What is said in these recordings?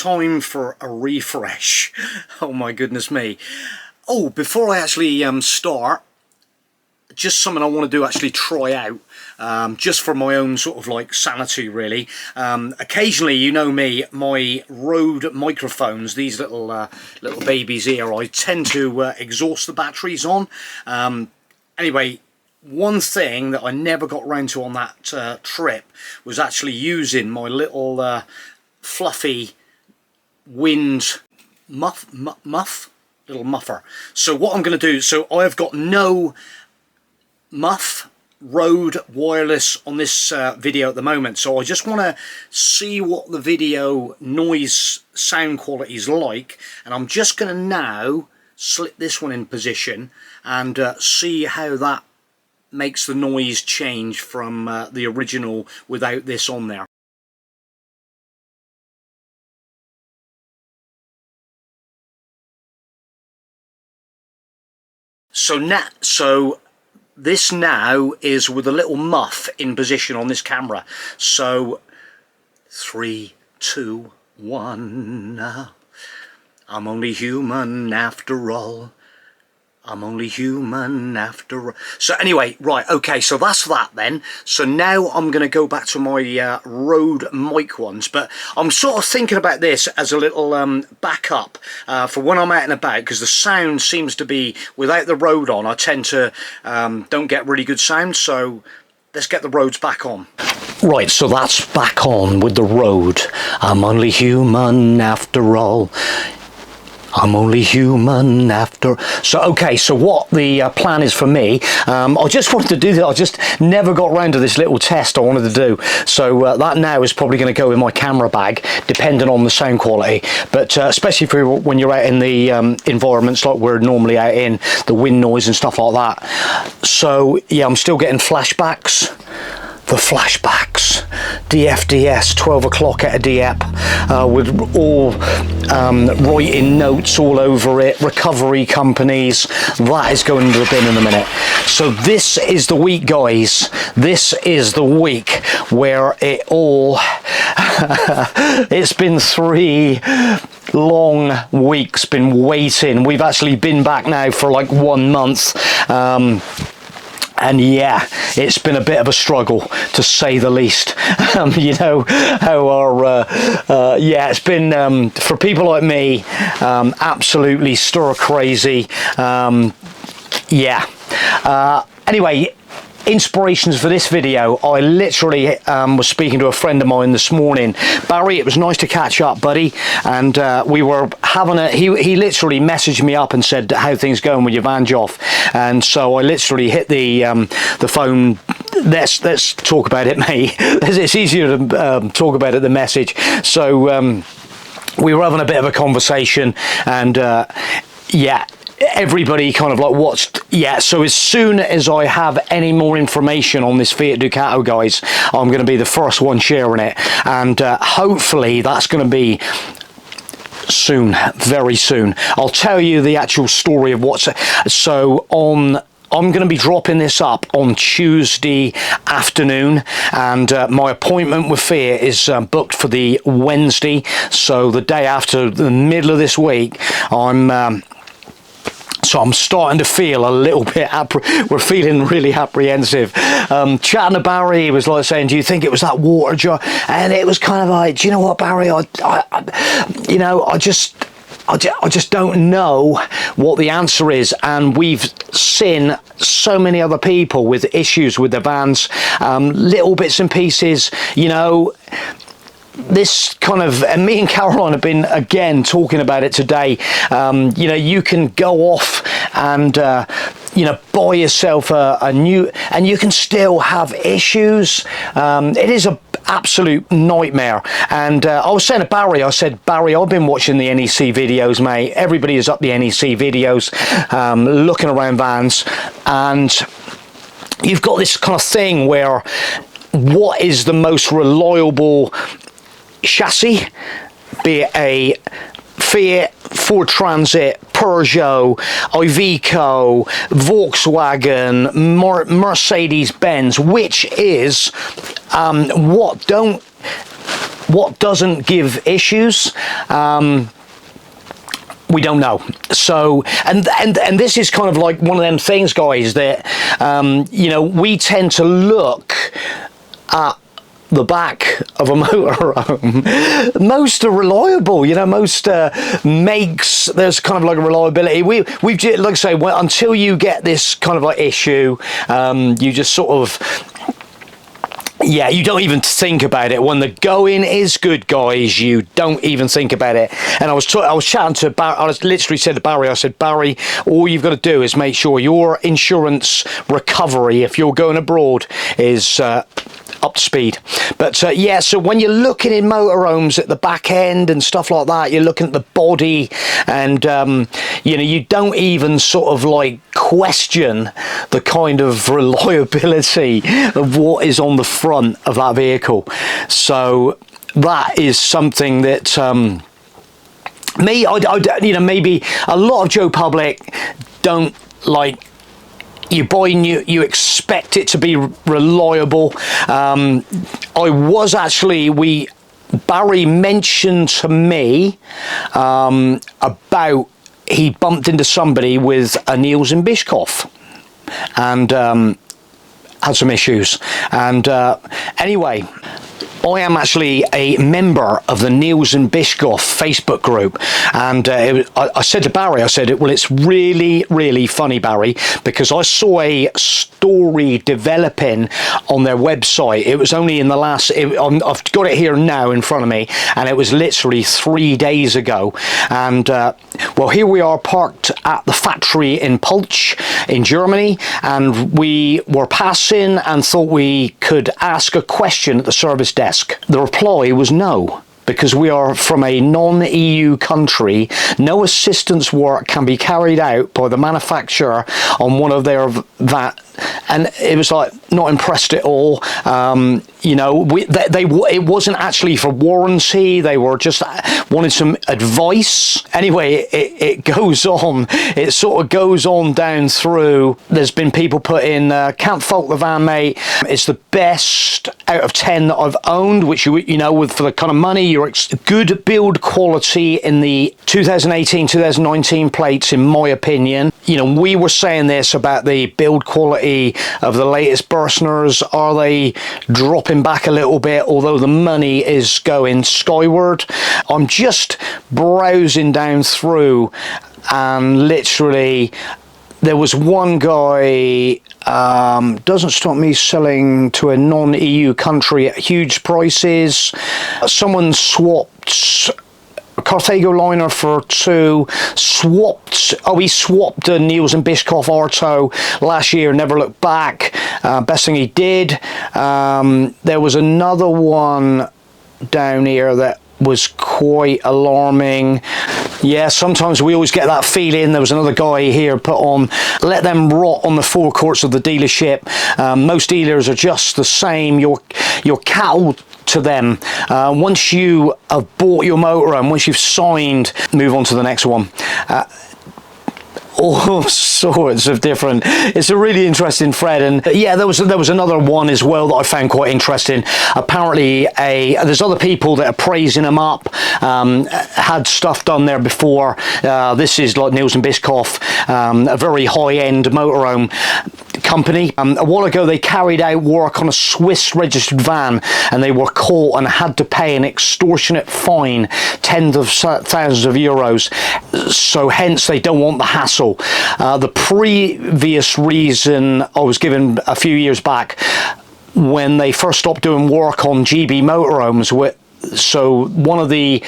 time for a refresh. Oh my goodness me. Oh, before I actually start, just something I want to do, actually try out, just for my own sort of like sanity really. Occasionally, you know me, my Rode microphones, these little babies here, I tend to exhaust the batteries on. Anyway, one thing that I never got round to on that trip was actually using my little fluffy wind muff, little muffer. So what I'm going to do, so I've got no muff Rode wireless on this video at the moment, so I just want to see what the video noise sound quality is like, and I'm just going to now slip this one in position and see how that makes the noise change from the original without this on there. So this now is with a little muff in position on this camera. So 3, 2, 1. I'm only human after all. I'm only human after all. So anyway, right, okay, so that's that then. So now I'm going to go back to my Rode mic ones, but I'm sort of thinking about this as a little backup for when I'm out and about, because the sound seems to be, without the Rode on, I tend to don't get really good sound, so let's get the Rodes back on. Right, so that's back on with the Rode. I'm only human after all. I'm only human after. So okay, so what the plan is for me, I just wanted to do that. I just never got around to this little test I wanted to do, so that now is probably going to go in my camera bag depending on the sound quality, but especially for when you're out in the environments like we're normally out in, the wind noise and stuff like that. So yeah, I'm still getting flashbacks. The flashbacks, DFDS, 12 o'clock at a Dieppe, with all writing notes all over it, recovery companies. That is going to the bin in a minute. So this is the week, guys. This is the week where it all, it's been 3 long weeks, been waiting. We've actually been back now for like 1 month. And yeah, it's been a bit of a struggle, to say the least. You know how our yeah, it's been for people like me, absolutely stir crazy. Yeah. Anyway, inspirations for this video, I literally was speaking to a friend of mine this morning. Barry, it was nice to catch up, buddy, and we were having a, he literally messaged me up and said, how things going with your van, Joff? And so I literally hit the phone. Let's talk about it, mate. It's easier to talk about it than message. So we were having a bit of a conversation, and yeah, everybody kind of like watched. Yeah, so as soon as I have any more information on this Fiat Ducato, guys, I'm going to be the first one sharing it, and hopefully that's going to be soon, very soon. I'll tell you the actual story of what's so on. I'm going to be dropping this up on Tuesday afternoon, and my appointment with Fiat is booked for the Wednesday, so the day after, the middle of this week. So I'm starting to feel a little bit, we're feeling really apprehensive. Chatting to Barry, he was like saying, do you think it was that water jar? And it was kind of like, do you know what, Barry, you know, I just don't know what the answer is, and we've seen so many other people with issues with their vans, little bits and pieces, you know. This kind of, and me and Caroline have been again talking about it today. You know, you can go off and you know, buy yourself a new, and you can still have issues. It is a absolute nightmare. And I was saying to Barry, I said, Barry, I've been watching the NEC videos, mate. Everybody is up the NEC videos, looking around vans, and you've got this kind of thing where what is the most reliable chassis, be it a Fiat, Ford Transit, Peugeot, Iveco, Volkswagen, Mercedes-Benz, which is what What doesn't give issues? We don't know. So, and this is kind of like one of them things, guys, that, you know, we tend to look at the back of a motorhome. Most are reliable, you know, most makes, there's kind of like a reliability. We've like I say, until you get this kind of like issue, you just sort of, yeah, you don't even think about it. When the going is good, guys, you don't even think about it. And I was chatting to Barry. I literally said to Barry, I said, Barry, all you've got to do is make sure your insurance recovery, if you're going abroad, is up to speed. But yeah, so when you're looking in motorhomes at the back end and stuff like that, you're looking at the body, and you know, you don't even sort of like question the kind of reliability of what is on the front of that vehicle. So that is something that you know, maybe a lot of Joe Public don't like. You buy new, you expect it to be reliable. I was actually, Barry mentioned to me about he bumped into somebody with a Niels and Bischoff, and had some issues. And anyway, I am actually a member of the Niels and Bischoff Facebook group, and I said to Barry, I said, well, it's really, really funny, Barry, because I saw a story developing on their website. It was only in the last, I've got it here now in front of me, and it was literally 3 days ago. And well, here we are parked at the factory in Pulch in Germany, and we were passing and thought we could ask a question at the service desk. The reply was no, because we are from a non-EU country. No assistance work can be carried out by the manufacturer on one of their and it was like, not impressed at all. You know, it wasn't actually for warranty. They were just wanted some advice. Anyway, it goes on. It sort of goes on down through. There's been people put in, can't fault the van, mate. It's the best out of 10 that I've owned, which you know, for the kind of money, you're good build quality in the 2018-2019 plates, in my opinion. You know, we were saying this about the build quality of the latest Burstners. Are they dropping back a little bit, although the money is going skyward? I'm just browsing down through, and literally there was one guy, doesn't stop me selling to a non-EU country at huge prices. Someone swapped Carthago liner for 2, he swapped a Niels and Bischoff Arto last year, never looked back. Best thing he did. There was another one down here that was quite alarming. Yeah, sometimes we always get that feeling. There was another guy here put on, let them rot on the forecourts of the dealership. Most dealers are just the same. You're cattle to them. Once you have bought your motorhome, once you've signed, move on to the next one. All sorts of different. It's a really interesting thread, and yeah, there was another one as well that I found quite interesting. Apparently, there's other people that are praising them up. Had stuff done there before. This is like Niels and Bischoff, a very high-end motorhome company. A while ago, they carried out work on a Swiss registered van, and they were caught and had to pay an extortionate fine, tens of thousands of euros. So hence, they don't want the hassle. The previous reason I was given a few years back, when they first stopped doing work on GB motorhomes, so one of the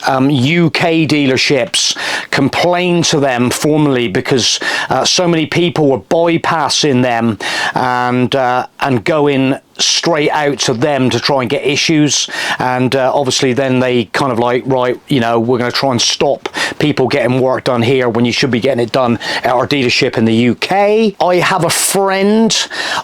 UK dealerships complained to them formally because so many people were bypassing them and going straight out to them to try and get issues, and obviously then they kind of like, right, you know, we're going to try and stop people getting work done here when you should be getting it done at our dealership in the UK. I have a friend,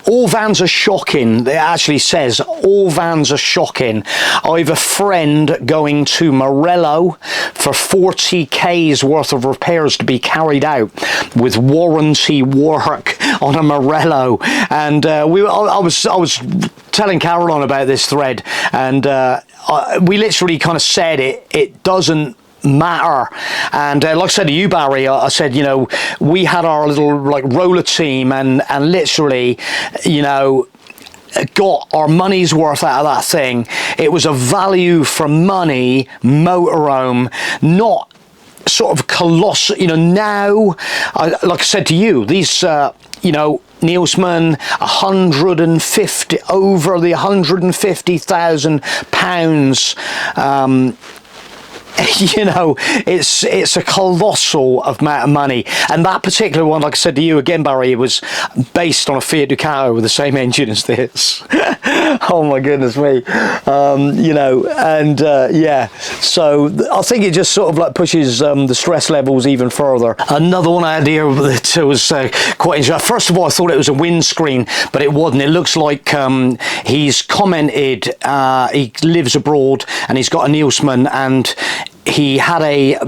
all vans are shocking, it actually says all vans are shocking. I have a friend going to Morello for 40k's worth of repairs to be carried out with warranty work on a Morello, and I was telling Caroline about this thread, and we literally kind of said it doesn't matter. And like I said to you, Barry, I said, you know, we had our little like roller team and literally, you know, got our money's worth out of that thing. It was a value for money motorhome, not sort of colossal, you know. Now, like I said to you, these, you know, Nielsman, 150, over the £150,000. You know, it's a colossal amount of money. And that particular one, like I said to you again, Barry, it was based on a Fiat Ducato with the same engine as this. Oh my goodness me. You know, and yeah, so I think it just sort of like pushes the stress levels even further. Another one I had here that was quite interesting. First of all, I thought it was a windscreen, but it wasn't. It looks like he's commented, he lives abroad and he's got a Nielsman, and he had a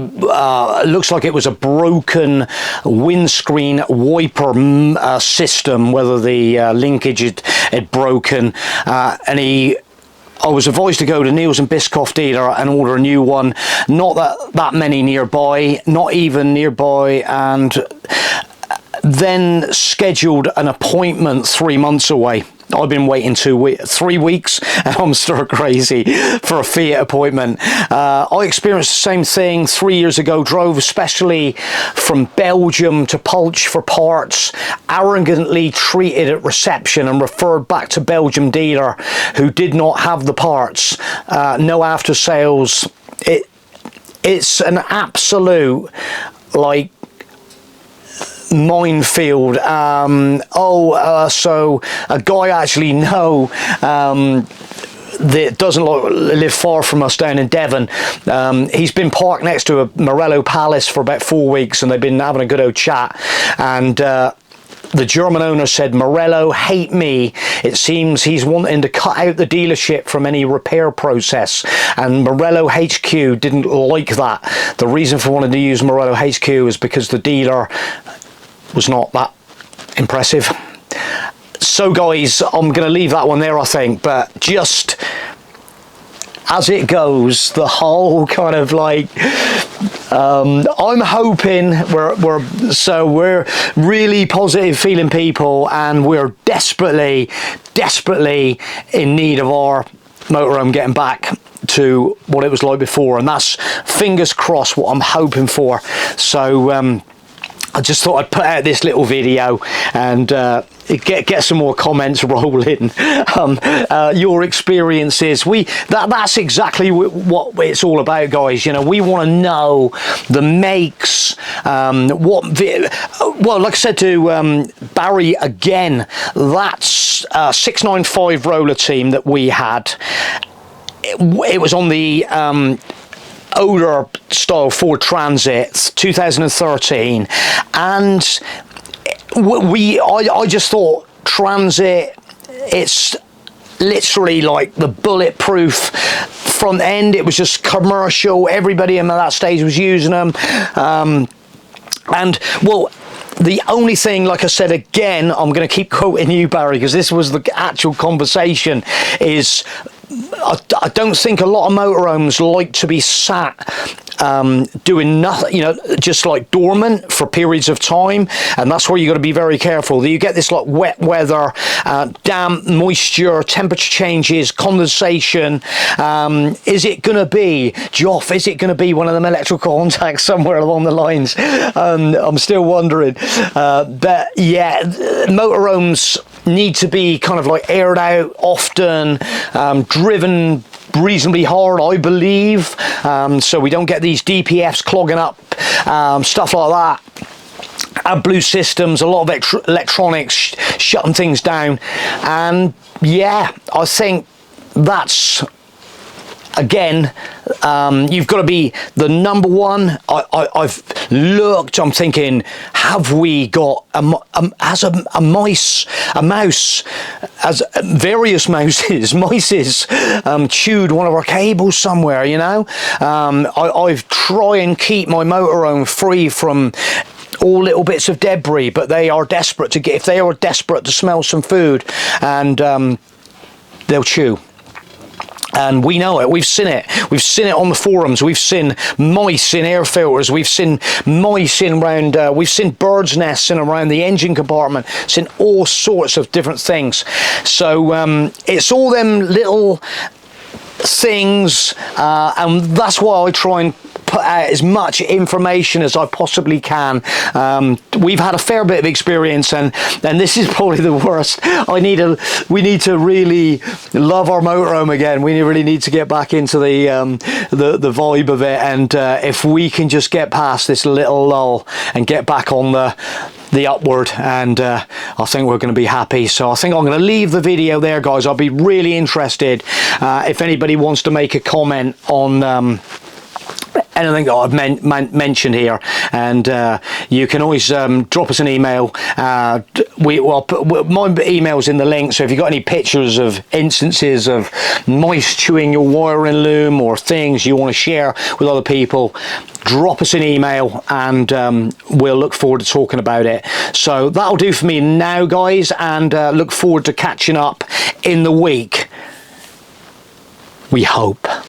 looks like it was a broken windscreen wiper system, whether the linkage had broken, and I was advised to go to Niels and Biscoff dealer and order a new one. Not that many nearby, not even nearby, and then scheduled an appointment 3 months away. I've been waiting 3 weeks and I'm still crazy for a Fiat appointment. I experienced the same thing 3 years ago, drove especially from Belgium to Pulch for parts, arrogantly treated at reception and referred back to Belgium dealer who did not have the parts, no after sales. It's an absolute, like, minefield. So a guy actually that doesn't live far from us down in Devon, he's been parked next to a Morello Palace for about 4 weeks and they've been having a good old chat, and the German owner said, Morello hate me. It seems he's wanting to cut out the dealership from any repair process, and Morello HQ didn't like that. The reason for wanting to use Morello HQ is because the dealer was not that impressive. So guys, I'm going to leave that one there, I think, but just as it goes, the whole kind of like, I'm hoping we're really positive feeling people, and we're desperately in need of our motorhome getting back to what it was like before, and that's, fingers crossed, what I'm hoping for. So I just thought I'd put out this little video and get some more comments rolling. Your experiences, that's exactly what it's all about, guys. You know, we want to know the makes, well, like I said to Barry again, that's 695 roller team that we had. It was on the older style Ford Transit 2013, and I just thought Transit, it's literally like the bulletproof front end. It was just commercial, everybody in that stage was using them, and well, the only thing, like I said again, I'm going to keep quoting you, Barry, because this was the actual conversation, is I don't think a lot of motorhomes like to be sat doing nothing, you know, just like dormant for periods of time, and that's where you got to be very careful. You get this like wet weather, damp, moisture, temperature changes, condensation. Is it going to be, Joff, is it going to be one of them electrical contacts somewhere along the lines? I'm still wondering. But yeah, motorhomes need to be kind of like aired out often, driven reasonably hard, I believe, so we don't get these DPFs clogging up, stuff like that. AdBlue systems, a lot of electronics shutting things down, and yeah, I think that's, again, you've got to be the number one. I've looked, I'm thinking, have we got as a mouse, as various mices chewed one of our cables somewhere, you know? I've tried and keep my motorhome free from all little bits of debris, but they are desperate to get, if they are desperate to smell some food, and they'll chew. And we know it. We've seen it. We've seen it on the forums. We've seen mice in air filters. We've seen mice in around. We've seen birds' nests in around the engine compartment. Seen all sorts of different things. So it's all them little things, and that's why I try and put out as much information as I possibly can. We've had a fair bit of experience, and this is probably the worst. We need to really love our motorhome again. We really need to get back into the vibe of it, and if we can just get past this little lull and get back on the upward, and I think we're going to be happy. So I think I'm going to leave the video there, guys. I'll be really interested if anybody wants to make a comment on anything that I've mentioned here, and you can always drop us an email. I'll put my email's in the link, so if you've got any pictures of instances of mice chewing your wiring loom or things you want to share with other people, drop us an email, and we'll look forward to talking about it. So that'll do for me now, guys, and look forward to catching up in the week, we hope.